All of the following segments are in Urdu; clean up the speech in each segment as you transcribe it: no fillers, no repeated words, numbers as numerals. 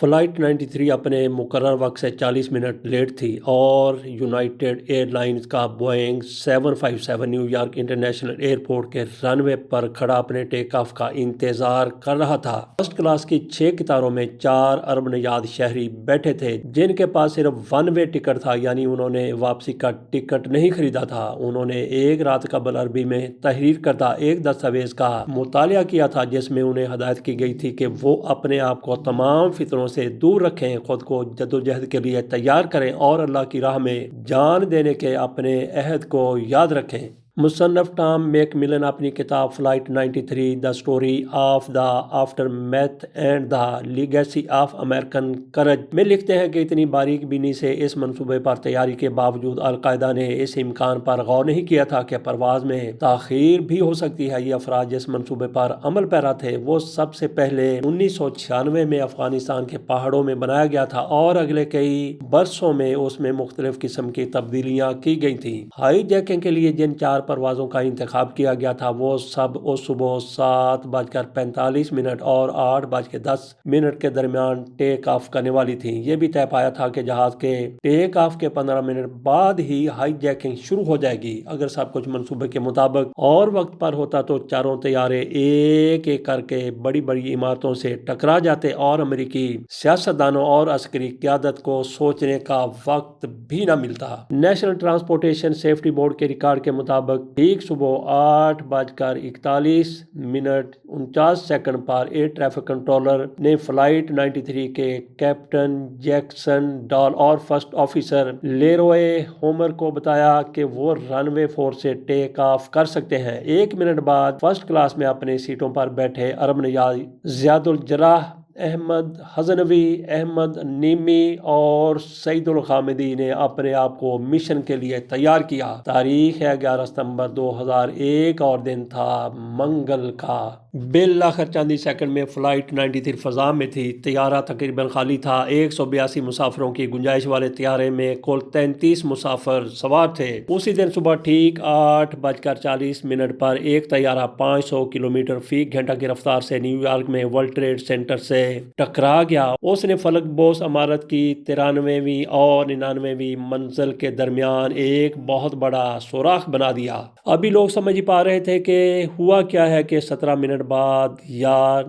فلائٹ 93 اپنے مقرر وقت سے 40 منٹ لیٹ تھی اور یونائٹڈ ایئر لائنز کا Boeing 757 new York international airport کے رن وے پر کھڑا اپنے ٹیک آف کا انتظار کر رہا تھا۔ فرسٹ کلاس کی 6 قطاروں میں 4 ارب نژاد شہری بیٹھے تھے جن کے پاس صرف ون وے ٹکٹ تھا، یعنی انہوں نے واپسی کا ٹکٹ نہیں خریدا تھا۔ انہوں نے ایک رات قبل عربی میں تحریر کردہ ایک دستاویز کا مطالعہ کیا تھا جس میں انہیں ہدایت کی گئی تھی کہ وہ اپنے آپ کو تمام فطروں سے دور رکھیں، خود کو جدوجہد کے لیے تیار کریں اور اللہ کی راہ میں جان دینے کے اپنے عہد کو یاد رکھیں۔ مصنف ٹام میک ملن اپنی کتاب flight 93 the story of the aftermath and the legacy of American courage میں لکھتے ہیں کہ اتنی باریک بینی سے اس منصوبے پر تیاری کے باوجود القاعدہ نے اس امکان پر غور نہیں کیا تھا کہ پرواز میں تاخیر بھی ہو سکتی ہے۔ یہ افراد جس منصوبے پر عمل پیرا تھے وہ سب سے پہلے 1996 میں افغانستان کے پہاڑوں میں بنایا گیا تھا اور اگلے کئی برسوں میں اس میں مختلف قسم کی تبدیلیاں کی گئی تھیں۔ ہائی جیکنگ کے لیے جن 4 پروازوں کا انتخاب کیا گیا تھا وہ سب اس صبح 7:45 اور 8:10 کے درمیان ٹیک آف کرنے والی تھیں۔ یہ بھی طے پایا تھا کہ جہاز کے ٹیک آف کے 15 منٹ بعد ہی ہائی جیکنگ شروع ہو جائے گی۔ اگر سب کچھ منصوبے کے مطابق اور وقت پر ہوتا تو چاروں طیارے ایک ایک کر کے بڑی بڑی عمارتوں سے ٹکرا جاتے اور امریکی سیاستدانوں اور عسکری قیادت کو سوچنے کا وقت بھی نہ ملتا۔ نیشنل ٹرانسپورٹیشن سیفٹی بورڈ کے ریکارڈ کے مطابق ٹھیک صبح 8:41 پر ایئر ٹریفک کنٹرولر نے فلائٹ 93 کے کیپٹن جیکسن ڈال اور فرسٹ آفیسر لیروئے ہومر کو بتایا کہ وہ رن وے 4 سے ٹیک آف کر سکتے ہیں۔ 1 منٹ بعد فرسٹ کلاس میں اپنی سیٹوں پر بیٹھے عرب نژاد زیاد الجراح، احمد غزنوی، احمد نیمی اور سعید الغامدی نے اپنے آپ کو مشن کے لیے تیار کیا۔ تاریخ ہے 11 ستمبر 2001 اور دن تھا منگل کا۔ بالآخر چند ہی سیکنڈ میں فلائٹ 93 فضا میں تھی۔ طیارہ تقریباً خالی تھا۔ 182 مسافروں کی گنجائش والے طیارے میں کل 33 مسافر سوار تھے۔ اسی دن صبح ٹھیک 8:40 پر ایک طیارہ 500 کلومیٹر فی گھنٹہ کی رفتار سے نیو یارک میں ورلڈ ٹریڈ سینٹر سے ٹکرا گیا۔ اس نے فلک بوس عمارت کی 93ویں اور 99ویں منزل کے درمیان ایک بہت بڑا سوراخ بنا دیا۔ ابھی لوگ سمجھ ہی پا رہے تھے کہ ہوا کیا ہے کہ 17 منٹ بعد یا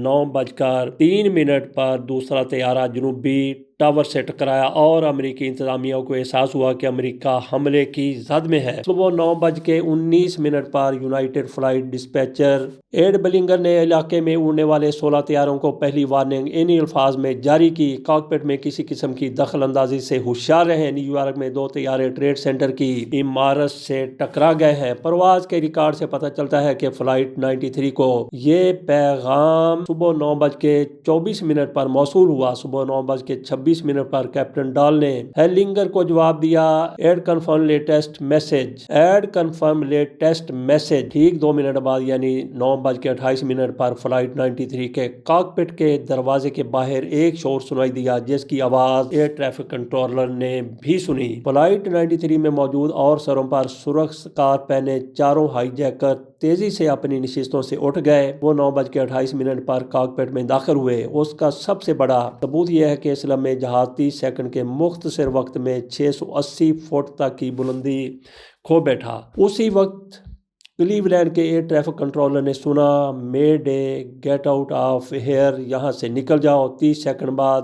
9:03 پر دوسرا طیارہ جنوبی ٹاور سے ٹکرایا اور امریکی انتظامیہ کو احساس ہوا کہ امریکہ حملے کی زد میں ہے۔ صبح 9:19 پر یونائٹڈ فلائٹ ڈسپیچر ایڈ بلنگر نے علاقے میں اڑنے والے 16 طیاروں کو پہلی وارننگ انہی الفاظ میں جاری کی: کاکپٹ میں کسی قسم کی دخل اندازی سے ہوشیار رہیں۔ نیو یارک میں 2 طیارے ٹریڈ سینٹر کی عمارت سے ٹکرا گئے ہیں۔ پرواز کے ریکارڈ سے پتہ چلتا ہے کہ فلائٹ 93 کو یہ پیغام صبح 9:24 پر موصول ہوا۔ صبح 9:26 پر کیپٹن ڈال نے ہیلنگر کو جواب دیا: ایڈ کنفرم لیٹسٹ میسج۔ ٹھیک 2 منٹ بعد یعنی 9:28 پر فلائٹ 93 کے کاکپٹ کے دروازے کے باہر ایک شور سنائی دیا جس کی آواز ایئر ٹریفک کنٹرولر نے بھی سنی۔ فلائٹ 93 میں موجود اور سروں پر سرخ سکارف پہنے چاروں ہائی جیکر تیزی سے اپنی نشستوں سے اٹھ گئے۔ وہ 9:28 پر کاکپٹ میں داخل ہوئے۔ اس کا سب سے بڑا ثبوت یہ ہے کہ اس لمحے جہاز 30 سیکنڈ کے مختصر وقت میں 680 فٹ تک کی بلندی کھو بیٹھا۔ اسی وقت کلیولینڈ کے ایئر ٹریفک کنٹرولر نے سنا: mayday, get out of here, یہاں سے نکل جاؤ۔ 30 سیکنڈ بعد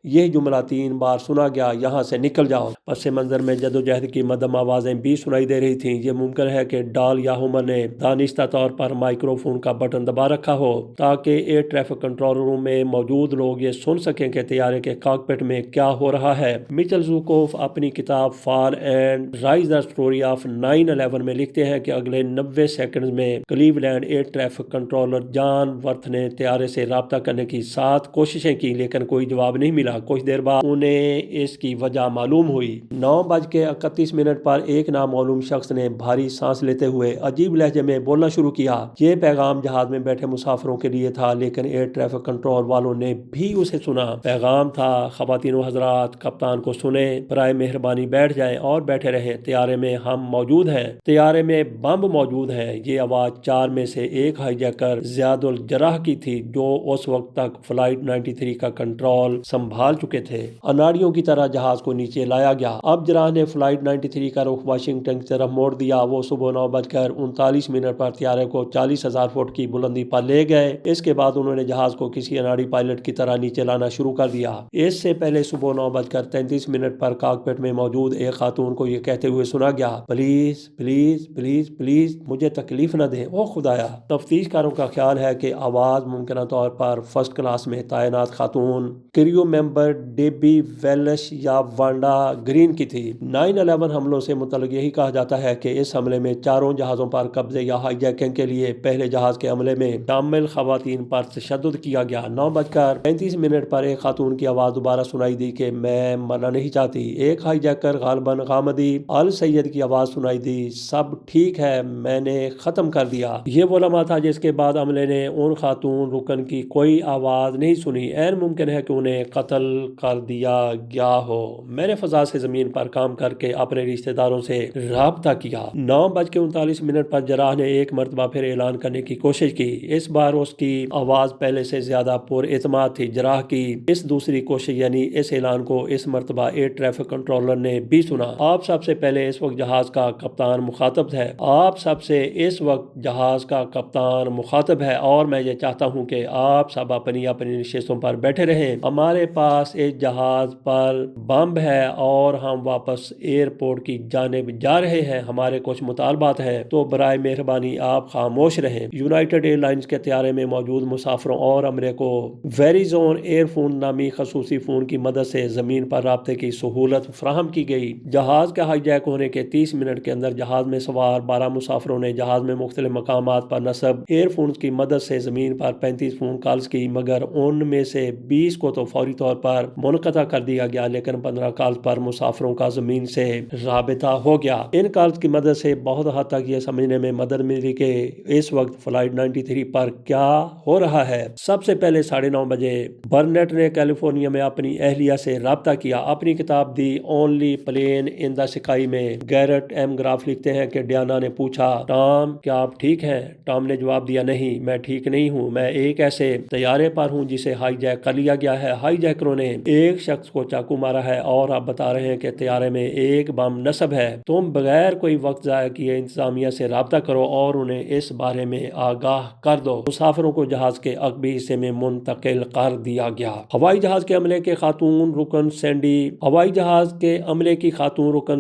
یہ جملہ 3 بار سنا گیا: یہاں سے نکل جاؤ۔ پس منظر میں جدوجہد کی مدھم آوازیں بھی سنائی دے رہی تھیں۔ یہ ممکن ہے کہ ڈال یا ہومر نے دانستہ طور پر مائکرو فون کا بٹن دبا رکھا ہو تاکہ ایئر ٹریفک کنٹرول روم میں موجود لوگ یہ سن سکیں کہ طیارے کے کاکپٹ میں کیا ہو رہا ہے۔ میچل زوکوف اپنی کتاب fall and rise the story of 9/11 میں لکھتے ہیں کہ اگلے 90 سیکنڈز میں Cleveland air traffic controller John Werth نے طیارے سے رابطہ کرنے کی 7 کوششیں کی لیکن کوئی جواب نہیں ملا۔ کچھ دیر بعد انہیں اس کی وجہ معلوم ہوئی۔ 9:31 پر ایک نامعلوم شخص نے بھاری سانس لیتے ہوئے عجیب لہجے میں بولنا شروع کیا۔ یہ پیغام جہاز میں بیٹھے مسافروں کے لیے تھا لیکن ایئر ٹریفک کنٹرول والوں نے بھی اسے سنا۔ پیغام تھا: خواتین و حضرات، کپتان کو سنیں، برائے مہربانی بیٹھ جائیں اور بیٹھے رہیں، طیارے میں ہم موجود ہیں، طیارے میں بم موجود موجود ہیں۔ یہ آواز 4 میں سے ایک ہائی جیکر زیاد الجراح کی تھی جو اس وقت تک فلائٹ 93 کا کنٹرول سنبھال چکے تھے۔ اناڑیوں کی طرح جہاز کو نیچے لایا گیا۔ اب جراح نے فلائٹ 93 کا رخ واشنگٹن کی طرف موڑ دیا۔ وہ صبح 9:39 پر طیارے کو 40,000 فٹ کی بلندی پر لے گئے۔ اس کے بعد انہوں نے جہاز کو کسی اناڑی پائلٹ کی طرح نیچے لانا شروع کر دیا۔ اس سے پہلے صبح 9:33 پر کاکپٹ میں موجود ایک خاتون کو یہ کہتے ہوئے سنا گیا، پلیز پلیز پلیز پلیز مجھے تکلیف نہ دیں، او خدایا۔ تفتیش کاروں کا خیال ہے کہ آواز ممکنہ طور پر فرسٹ کلاس میں تعینات خاتون کریو ممبر ڈیبی ویلش یا وانڈا گرین کی تھی۔ 9/11 حملوں سے متعلق یہی کہا جاتا ہے کہ اس حملے میں چاروں جہازوں پر قبضے یا ہائی جیکنگ کے لیے پہلے جہاز کے عملے میں شامل خواتین پر تشدد کیا گیا۔ 9:35 پر ایک خاتون کی آواز دوبارہ سنائی دی کہ میں مرنا نہیں چاہتی۔ ایک ہائی جیکر غالباً غامدی السید کی آواز سنائی دی، سب ٹھیک ہے، میں نے ختم کر دیا۔ یہ وہ لمحہ تھا جس کے بعد عملے نے ان خاتون رکن کی کوئی آواز نہیں سنی۔ عین ممکن ہے کہ انہیں قتل کر دیا گیا ہو۔ میں نے فضا سے زمین پر کام کر کے اپنے رشتہ داروں سے رابطہ کیا۔ 9:39 پر جراح نے ایک مرتبہ پھر اعلان کرنے کی کوشش کی۔ اس بار اس کی آواز پہلے سے زیادہ پر اعتماد تھی۔ جراح کی اس دوسری کوشش یعنی اس اعلان کو اس مرتبہ ایئر ٹریفک کنٹرولر نے بھی سنا۔ آپ سب سے پہلے اس وقت جہاز کا کپتان مخاطب ہے۔ آپ سب سے اس وقت جہاز کا کپتان مخاطب ہے اور میں یہ چاہتا ہوں کہ آپ سب اپنی اپنی نشستوں پر بیٹھے رہیں۔ ہمارے پاس اس جہاز پر بم ہے اور ہم واپس ایئرپورٹ کی جانب جا رہے ہیں۔ ہمارے کچھ مطالبات ہیں تو برائے مہربانی آپ خاموش رہیں۔ یونائیٹڈ ایئر لائنز کے طیارے میں موجود مسافروں اور عملے کو ویریزون ایئر فون نامی خصوصی فون کی مدد سے زمین پر رابطے کی سہولت فراہم کی گئی۔ جہاز کے ہائی جیک ہونے کے 30 منٹ کے اندر جہاز میں سوار 12 مسافروں نے جہاز میں مختلف مقامات پر نصب ایئر فونز کی مدد سے زمین پر 35 فون کالز کی، مگر ان میں سے 20 کو تو فوری طور پر منقطع کر دیا گیا، لیکن 15 کالز پر مسافروں کا زمین سے رابطہ ہو گیا۔ ان کالز کی مدد سے بہت حد تک یہ سمجھنے میں مدد ملی کہ اس وقت فلائٹ 93 پر کیا ہو رہا ہے۔ سب سے پہلے 9:30 بجے برنٹ نے کیلیفورنیا میں اپنی اہلیہ سے رابطہ کیا۔ اپنی کتاب the only plane in the sky میں گیرٹ ایم گراف لکھتے ہیں کہ ڈیانا نے پوچھا، ٹام کیا آپ ٹھیک ہیں؟ ٹام نے جواب دیا، نہیں میں ٹھیک نہیں ہوں، میں ایک ایسے طیارے پر ہوں جسے ہائی جیک کر لیا گیا ہے۔ ہائی جیکروں نے ایک شخص کو چاقو مارا ہے اور آپ بتا رہے ہیں کہ طیارے میں ایک بم نصب ہے۔ تم بغیر کوئی وقت ضائع کیے انتظامیہ سے رابطہ کرو اور انہیں اس بارے میں آگاہ کر دو۔ مسافروں کو جہاز کے عقبی حصے میں منتقل کر دیا گیا۔ ہوائی جہاز کے عملے کے خاتون رکن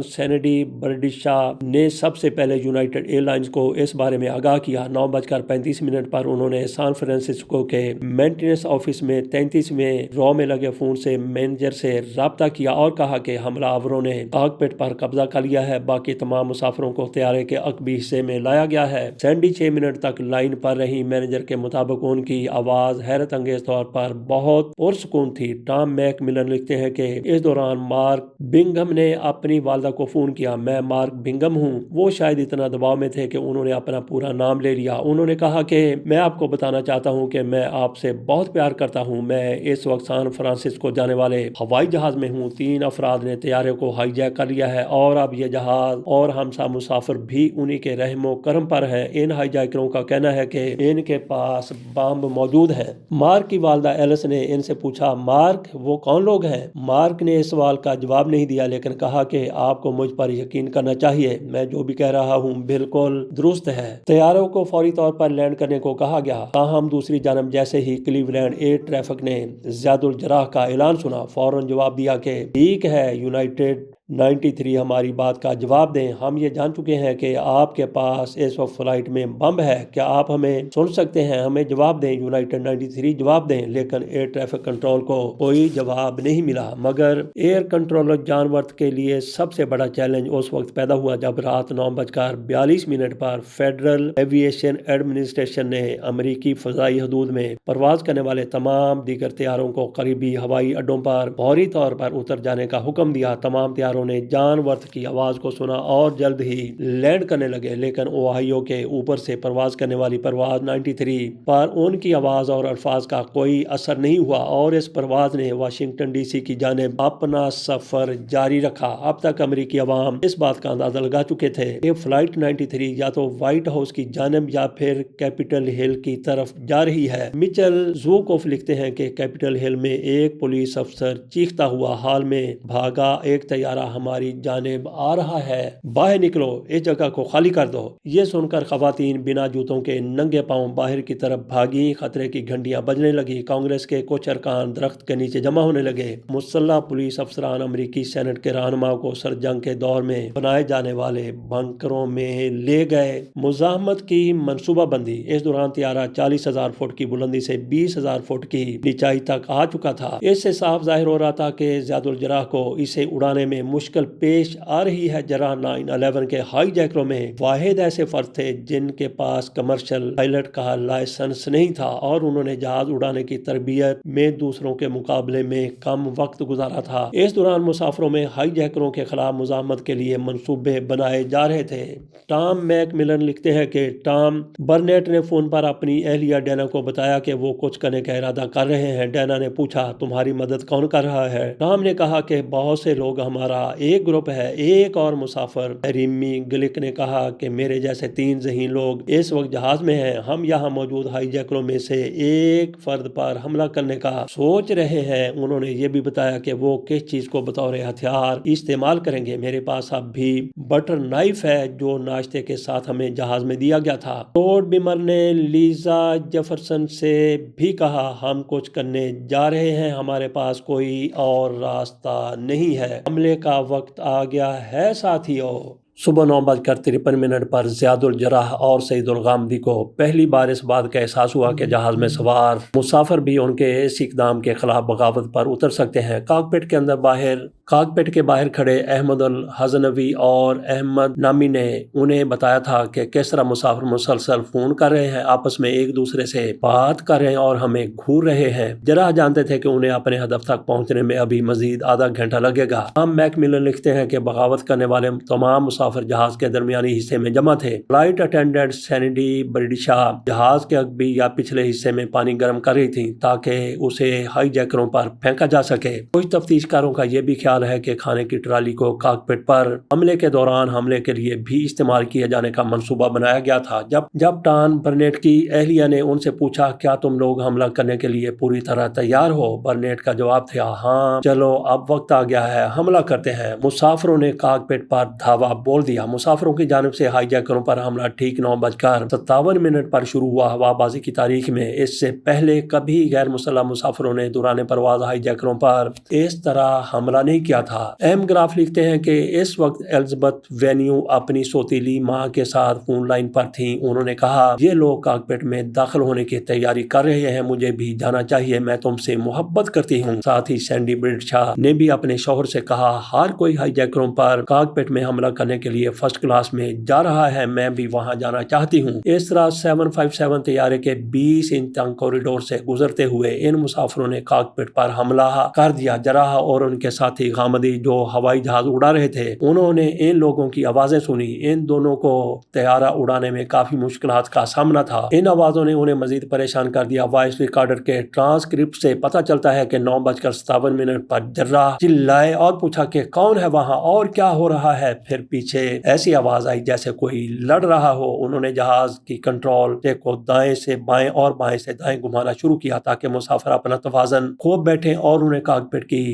سینڈی برڈشا نے سب سے پہلے یونائیٹڈ ایئر لائنز کو اس بارے میں آگاہ کیا۔ 9:35 پر انہوں نے سان فرانسسکو کے مینٹیننس آفس میں 33ویں رو میں لگے فون سے مینیجر سے رابطہ کیا اور کہا کہ حملہ آوروں نے کاکپٹ پر قبضہ کر لیا ہے، باقی تمام مسافروں کو طیارے کے عقبی حصے میں لایا گیا ہے۔ سینڈی 6 منٹ تک لائن پر رہی۔ مینیجر کے مطابق ان کی آواز حیرت انگیز طور پر بہت پرسکون تھی۔ ٹام میک ملن لکھتے ہیں کہ اس دوران مارک بنگھم نے اپنی والدہ کو فون کیا، میں مارک بنگھم ہوں۔ وہ شاید اتنا دباؤ میں تھے کہ انہوں نے اپنا پورا نام لے لیا۔ انہوں نے کہا کہ میں آپ کو بتانا چاہتا ہوں کہ میں آپ سے بہت پیار کرتا ہوں۔ میں اس وقت سان فرانسسکو جانے والے ہوائی جہاز میں ہوں۔ 3 افراد نے طیارے کو ہائی جیک کر لیا ہے اور اب یہ جہاز اور ہم سب مسافر بھی انہی کے رحم و کرم پر ہیں۔ ان ہائی جیکروں کا کہنا ہے کہ ان کے پاس بم موجود ہے۔ مارک کی والدہ ایلس نے ان سے پوچھا، مارک وہ کون لوگ ہیں؟ مارک نے اس سوال کا جواب نہیں دیا لیکن کہا کہ آپ کو مجھ پر یقین کرنا چاہیے، میں جو بھی کہہ رہا ہوں بالکل درست ہے۔ طیاروں کو فوری طور پر لینڈ کرنے کو کہا گیا، تاہم دوسری جانب جیسے ہی کلیولینڈ ایئر ٹریفک نے زیاد الجراح کا اعلان سنا، فوراً جواب دیا کہ ٹھیک ہے یونائیٹڈ 93 ہماری بات کا جواب دیں، ہم یہ جان چکے ہیں کہ آپ کے پاس اس وقت فلائٹ میں بم ہے، کیا آپ ہمیں سن سکتے ہیں؟ ہمیں جواب دیں۔ یونائیٹڈ 93 جواب دیں، لیکن ایئر ٹریفک کنٹرول کو کوئی جواب نہیں ملا۔ مگر ایئر کنٹرولر جان ورتھ کے لیے سب سے بڑا چیلنج اس وقت پیدا ہوا جب رات 9:42 پر فیڈرل ایوییشن ایڈمنسٹریشن نے امریکی فضائی حدود میں پرواز کرنے والے تمام دیگر طیاروں کو قریبی ہوائی اڈوں پر فوری طور پر اتر جانے کا حکم دیا۔ تمام طیاروں پہریداروں نے جان ورتھ کی آواز کو سنا اور جلد ہی لینڈ کرنے لگے، لیکن اوہایو کے اوپر سے پرواز کرنے والی پرواز 93 پر ان کی آواز اور الفاظ کا کوئی اثر نہیں ہوا اور اس پرواز نے واشنگٹن ڈی سی کی جانب اپنا سفر جاری رکھا۔ اب تک امریکی عوام اس بات کا اندازہ لگا چکے تھے کہ فلائٹ 93 یا تو وائٹ ہاؤس کی جانب یا پھر کیپٹل ہل کی طرف جا رہی ہے۔ مچل زوکوف لکھتے ہیں کہ کیپٹل ہل میں ایک پولیس افسر چیختا ہوا حال میں بھاگا، ایک طیارہ ہماری جانب آ رہا ہے، باہر نکلو، اس جگہ کو خالی کر دو۔ یہ سن کر خواتین بنا جوتوں کے ننگے پاؤں باہر کی طرف بھاگی، خطرے کی گھنٹیاں بجنے لگی، کانگریس کے کچھ ارکان درخت کے نیچے جمع ہونے لگے، مسلح پولیس افسران امریکی سینٹ کے رہنما کو سر جنگ کے دور میں بنائے جانے والے بنکروں میں لے گئے۔ مزاحمت کی منصوبہ بندی۔ اس دوران طیارہ 40,000 فٹ کی بلندی سے 20,000 فٹ کی نچائی تک آ چکا تھا۔ اس سے صاف ظاہر ہو رہا تھا کہ زیاد الجراح کو اسے اڑانے میں مشکل پیش آ رہی ہے۔ جراح 9/11 کے ہائی جیکروں میں واحد ایسے فرد تھے جن کے پاس کمرشل پائلٹ کا لائسنس نہیں تھا اور انہوں نے جہاز اڑانے کی تربیت میں دوسروں کے مقابلے میں کم وقت گزارا تھا۔ اس دوران مسافروں میں ہائی جیکروں کے خلاف مزاحمت کے لیے منصوبے بنائے جا رہے تھے۔ ٹام میک ملن لکھتے ہیں کہ ٹام برنیٹ نے فون پر اپنی اہلیہ ڈینا کو بتایا کہ وہ کچھ کرنے کا ارادہ کر رہے ہیں۔ ڈینا نے پوچھا، تمہاری مدد کون کر رہا ہے؟ ٹام نے کہا کہ بہت سے لوگ، ہمارا ایک گروپ ہے، ایک اور مسافر۔ ریمی گلک نے کہا کہ میرے جیسے 3 ذہین لوگ اس وقت جہاز میں ہیں، ہم یہاں موجود ہائی جیکروں میں سے ایک فرد پر حملہ کرنے کا سوچ رہے ہیں۔ انہوں نے یہ بھی بتایا کہ وہ کس چیز کو بطور ہتھیار استعمال کریں گے۔ میرے پاس اب بھی بٹر نائف ہے جو ناشتے کے ساتھ ہمیں جہاز میں دیا گیا تھا۔ ٹوڈ بیمر نے لیزا جیفرسن سے بھی کہا، ہم کچھ کرنے جا رہے ہیں، ہمارے پاس کوئی اور راستہ نہیں ہے، حملے کا وقت آ گیا ہے ساتھیو۔ صبح 9:53 پر زیاد الجراح اور سعید الغامدی کو پہلی بار اس بات کا احساس ہوا کہ جہاز میں سوار مسافر بھی ان کے اس اقدام کے خلاف بغاوت پر اتر سکتے ہیں۔ کاکپٹ کے باہر کھڑے احمد الحزنوی اور احمد نامی نے انہیں بتایا تھا کہ کس طرح مسافر مسلسل فون کر رہے ہیں، آپس میں ایک دوسرے سے بات کر رہے ہیں اور ہمیں گھور رہے ہیں۔ جراح جانتے تھے کہ انہیں اپنے ہدف تک پہنچنے میں ابھی مزید آدھا گھنٹہ لگے گا۔ ہم میک ملن لکھتے ہیں کہ بغاوت کرنے والے تمام مسافر جہاز کے درمیانی حصے میں جمع تھے۔ فلائٹ اٹینڈنٹ سینڈی برڈشا جہاز کے عقبی یا پچھلے حصے میں پانی گرم کر رہی تھی تاکہ اسے ہائی جیکروں پر پھینکا جا سکے۔ کچھ تفتیش کاروں کا یہ بھی خیال ہے کہ کھانے کی ٹرالی کو کاکپٹ پر حملے کے دوران حملے کے لیے بھی استعمال کیے جانے کا منصوبہ بنایا گیا تھا۔ جب ٹام برنیٹ کی اہلیہ نے ان سے پوچھا، کیا تم لوگ حملہ کرنے کے لیے پوری طرح تیار ہو؟ برنیٹ کا جواب تھا، ہاں، چلو اب وقت آ گیا ہے، حملہ کرتے ہیں۔ مسافروں نے کاکپٹ پر دھاوا بول دیا۔ مسافروں کی جانب سے ہائی جیکروں پر حملہ ٹھیک 9:57 پر شروع ہوا۔ ہوا بازی کی تاریخ میں اس سے پہلے کبھی غیر مسلح مسافروں نے دوران پرواز ہائی جیکروں پر اس طرح حملہ نہیں کیا تھا۔ ایم گراف لکھتے ہیں کہ اس وقت الزبتھ وینیو اپنی سوتیلی ماں کے ساتھ فون لائن پر تھیں۔ انہوں نے کہا، یہ لوگ کاکپٹ میں داخل ہونے کی تیاری کر رہے ہیں، مجھے بھی جانا چاہیے، میں تم سے محبت کرتی ہوں۔ ساتھ ہی سینڈی برڈشا نے بھی اپنے شوہر سے کہا، ہر کوئی ہائی جیکروں پر کاکپٹ میں حملہ کرنے کے لیے فرسٹ کلاس میں جا رہا ہے، میں بھی وہاں جانا چاہتی ہوں۔ اس طرح 757 طیارے کے 20 انچ تنگ کوریڈور سے گزرتے ہوئے ان مسافروں نے کاکپٹ پر حملہ کر دیا۔ جراح اور ان کے ساتھی غامدی جو ہوائی جہاز اڑا رہے تھے، انہوں نے ان لوگوں کی آوازیں سنی۔ ان دونوں کو طیارہ اڑانے میں کافی مشکلات کا سامنا تھا۔ ان آوازوں نے انہیں مزید پریشان کر دیا۔ وائس ریکارڈر کے ٹرانسکرپٹ سے پتہ چلتا ہے کہ 9:57 پر جراح چلائے اور پوچھا کہ کون ہے وہاں اور کیا ہو رہا ہے۔ پھر پیچھے ایسی آواز آئی جیسے کوئی لڑ رہا ہو۔ انہوں نے جہاز کی کنٹرول کو دائیں سے بائیں اور بائیں سے دائیں گھمانا شروع کیا تاکہ مسافر اپنا توازن کھو بیٹھیں اور انہیں کاکپٹ کی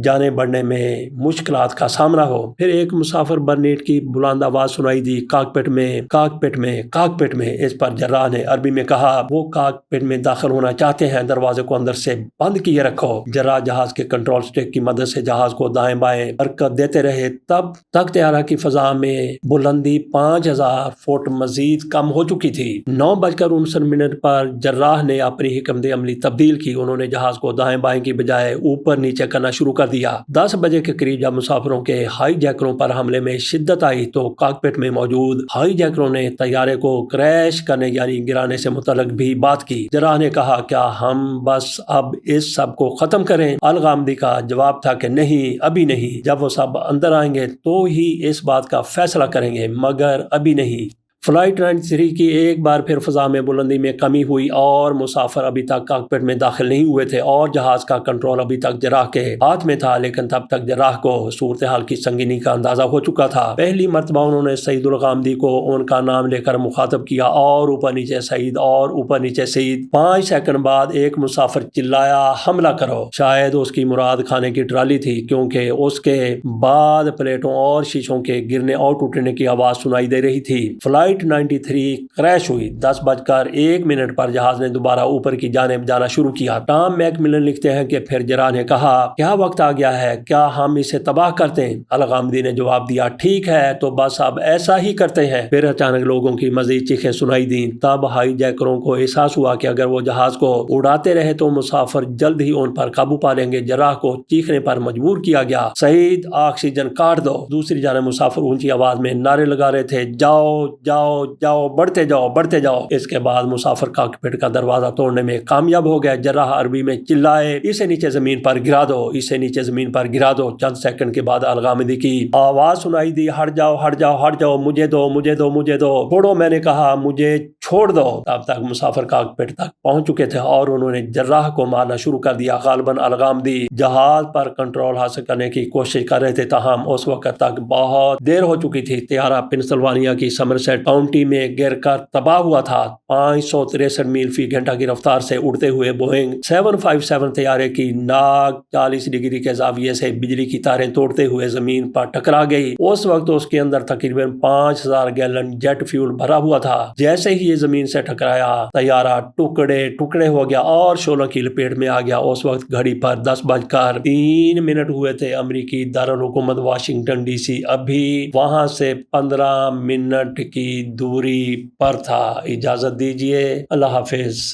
جانے بڑھنے میں مشکلات کا سامنا ہو۔ پھر ایک مسافر برنیٹ کی بلند آواز سنائی دی، کاکپٹ میں، کاکپٹ میں، کاکپٹ میں۔ اس پر جراح نے عربی میں کہا، وہ کاکپٹ میں داخل ہونا چاہتے ہیں، دروازے کو اندر سے بند کیے رکھو۔ جراح جہاز کے کنٹرول سٹک کی مدد سے جہاز کو دائیں بائیں حرکت دیتے رہے، تب تک طیارہ کی فضا میں بلندی 5000 فٹ مزید کم ہو چکی تھی۔ 9:59 پر جراح نے اپنی حکمت عملی تبدیل کی۔ انہوں نے جہاز کو دائیں بائیں کی بجائے اوپر نیچے کرنا شروع شروع کر دیا۔ 10 بجے کے قریب جب مسافروں کے ہائی جیکروں پر حملے میں شدت آئی تو کاکپٹ میں موجود ہائی جیکروں نے طیارے کو کریش کرنے یعنی گرانے سے متعلق بھی بات کی۔ جراح نے کہا کیا ہم بس اب اس سب کو ختم کریں؟ الغامدی کا جواب تھا کہ نہیں، ابھی نہیں، جب وہ سب اندر آئیں گے تو ہی اس بات کا فیصلہ کریں گے، مگر ابھی نہیں۔ فلائٹ 93 کی ایک بار پھر فضا میں بلندی میں کمی ہوئی اور مسافر ابھی تک کاکپٹ میں داخل نہیں ہوئے تھے اور جہاز کا کنٹرول ابھی تک جراح کے ہاتھ میں تھا، لیکن تب تک جراح کو صورتحال کی سنگینی کا اندازہ ہو چکا تھا۔ پہلی مرتبہ انہوں نے سعید الغامدی کو ان کا نام لے کر مخاطب کیا اور اوپر نیچے سعید اور اوپر نیچے سعید۔ 5 سیکنڈ بعد ایک مسافر چلایا حملہ کرو۔ شاید اس کی مراد کھانے کی ٹرالی تھی، کیونکہ اس کے بعد پلیٹوں اور شیشوں کے گرنے اور ٹوٹنے کی آواز سنائی دے رہی تھی۔ فلائٹ 93 کریش ہوئی۔ 10:01 پر جہاز نے دوبارہ اوپر کی جانب جانا شروع کیا۔ ٹام میک ملن لکھتے ہیں کہ پھر جراح نے کہا کیا وقت آ گیا ہے، کیا ہم اسے تباہ کرتے ہیں؟ الغامدی نے جواب دیا ٹھیک ہے تو بس اب ایسا ہی کرتے ہیں۔ پھر اچانک لوگوں کی مزید چیخیں سنائی دیں۔ تب ہائی جیکروں کو احساس ہوا کہ اگر وہ جہاز کو اڑاتے رہے تو مسافر جلد ہی ان پر قابو پا لیں گے۔ جراح کو چیخنے پر مجبور کیا گیا، سعید آکسیجن کاٹ دو۔ دوسری جانب مسافر اونچی آواز میں نعرے لگا رہے تھے، جاؤ جاؤ جاؤ، بڑھتے جاؤ بڑھتے جاؤ۔ اس کے بعد مسافر کاکپٹ کا دروازہ توڑنے میں کامیاب ہو گئے۔ جراح عربی میں چلائے اسے نیچے زمین پر گرا دو، اسے نیچے زمین پر گرا دو۔ چند سیکنڈ کے بعد الغامدی کی آواز سنائی دی، ہٹ جاؤ ہٹ جاؤ ہٹ جاؤ، مجھے دو مجھے دو مجھے دو، چھوڑو، میں نے کہا مجھے چھوڑ دو۔ اب تک مسافر کاکپٹ تک پہنچ چکے تھے اور انہوں نے جراح کو مارنا شروع کر دیا۔ غالباً الغامدی جہاز پر کنٹرول حاصل کرنے کی کوشش کر رہے تھے، تاہم اس وقت تک بہت دیر ہو چکی تھی۔ طیارہ پنسلوانیا کی سمرسیٹ کاؤنٹی میں گر کر تباہ ہوا تھا۔ 563 میل فی گھنٹہ کی رفتار سے اڑتے ہوئے بوئنگ 757 طیارے کی ناک 40 ڈگری کے زاویے سے بجلی کی تاریں توڑتے ہوئے زمین پر ٹکرا گئی۔ اس وقت اس کے اندر تقریباً 5000 گیلن جیٹ فیول بھرا ہوا تھا۔ جیسے ہی یہ زمین سے ٹکرایا طیارہ ٹکڑے ٹکڑے ہو گیا اور شعلوں کی لپیٹ میں آ گیا۔ اس وقت گھڑی پر 10:03 ہوئے تھے۔ امریکی دارالحکومت واشنگٹن ڈی سی ابھی وہاں سے 15 منٹ کی دوری پر تھا۔ اجازت دیجیے، اللہ حافظ۔